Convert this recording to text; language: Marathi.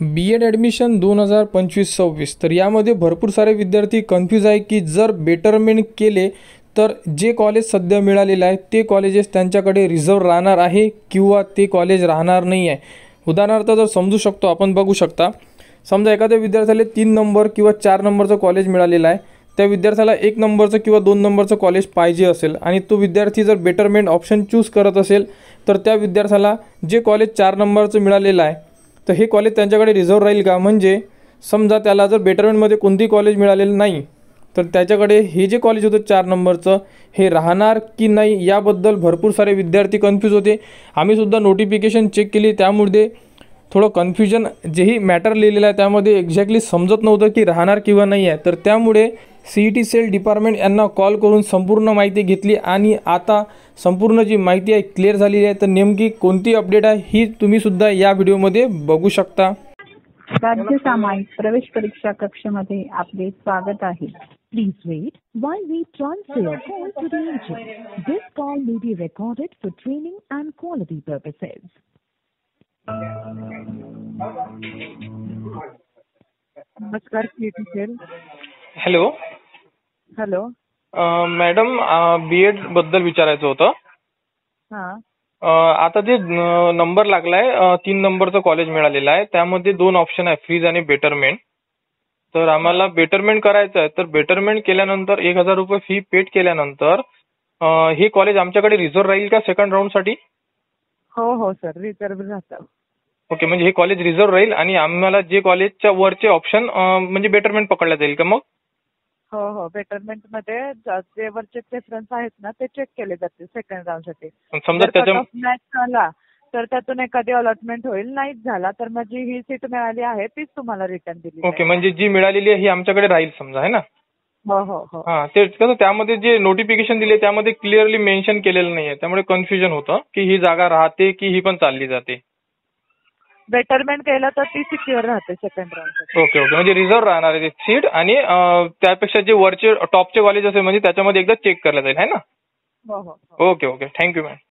B.Ed ॲडमिशन 2025-26 तर यामध्ये भरपूर सारे विद्यार्थी कन्फ्यूज आहे की जर बेटरमेंट केले तर जे कॉलेज सध्या मिळालेलं आहे ते कॉलेजेस त्यांच्याकडे रिझर्व राहणार आहे किंवा ते कॉलेज राहणार नाही आहे. उदाहरणार्थ जर समजू शकतो आपण बघू शकता, समजा एखाद्या विद्यार्थ्याला 3 नंबर किंवा 4 नंबरचं कॉलेज मिळालेलं आहे, त्या विद्यार्थ्याला 1 नंबरचं किंवा 2 नंबरचं कॉलेज पाहिजे असेल आणि तो विद्यार्थी जर बेटरमेंट ऑप्शन चूज करत असेल तर त्या विद्यार्थ्याला जे कॉलेज 4 नंबरचं मिळालेलं आहे तर हे कॉलेज त्यांच्याकडे रिझर्व राहील का? म्हणजे समजा त्याला जर बेटरमेंटमध्ये कोणती कॉलेज मिळालेलं नाही तर त्याच्याकडे हे जे कॉलेज होतं 4 नंबरचं हे राहणार की नाही याबद्दल भरपूर सारे विद्यार्थी कन्फ्यूज होते. आम्हीसुद्धा नोटिफिकेशन चेक केली, त्यामुळे थोडं कन्फ्युजन जेही मॅटर लिहिलेलं आहे त्यामध्ये एक्झॅक्टली समजत नव्हतं की राहणार किंवा नाही आहे. तर त्यामुळे CET सेल डिपार्टमेंट यांना कॉल करून संपूर्ण माहिती घेतली आणि आता संपूर्ण जी माहिती आहे क्लिअर झालेली आहे. तर नेमकी कोणती अपडेट आहे ही तुम्हीसुद्धा या व्हिडिओमध्ये बघू शकता. राज्य सामायिक प्रवेश परीक्षा कक्षामध्ये आपले स्वागत आहे. Please wait while we transfer your call to the agent. This call may be recorded for training and quality purposes. नमस्कार CET cell. Hello hello. Madam, B.Ed बद्दल विचारायचं होतं. हां. आता जे नंबर लागलाय 3 नंबरचं कॉलेज मिळालेलं आहे त्यामध्ये 2 ऑप्शन आहे, फ्रीज आणि बेटरमेंट. तर आम्हाला बेटरमेंट करायचं आहे, तर बेटरमेंट केल्यानंतर 1000 रुपये फी पेड केल्यानंतर हे कॉलेज आमच्याकडे रिझर्व राहील का सेकंड राऊंडसाठी? हो सर, रिझर्व राहतं. ओके, म्हणजे हे कॉलेज रिझर्व राहील आणि आम्हाला जे कॉलेजच्या वरचे ऑप्शन म्हणजे बेटरमेंट पकडल्या जाईल का मग? हो बेटरमेंटमध्ये जे वरचे प्रेफरन्स आहेत ना ते चेक केले जातील सेकंड राऊंडसाठी. समजा त्याच्या मॅच झाला तर त्यातून एखादी अलॉटमेंट होईल, नाहीच झाला तर मग जी ही सीट मिळाली आहे तीच तुम्हाला रिटर्न दिली. ओके, म्हणजे जी मिळालेली आहे ही आमच्याकडे राहील समजा, आहे ना? हो. हां, ते कसं त्यामध्ये जे नोटिफिकेशन दिले त्यामध्ये क्लिअरली मेन्शन केलेलं नाहीये, त्यामुळे कन्फ्युजन होतं की ही जागा राहते की ही पण चालली जाते. बेटरमेंट केलं तर ती सिक्युअर राहते सेकंड राऊंड. ओके, म्हणजे रिझर्व राहणार आहे सीट आणि त्यापेक्षा जे वरचे टॉपचे कॉलेज असेल म्हणजे त्याच्यामध्ये एकदा चेक करण्यात जाईल, आहे ना? हो. Okay, thank you ma'am.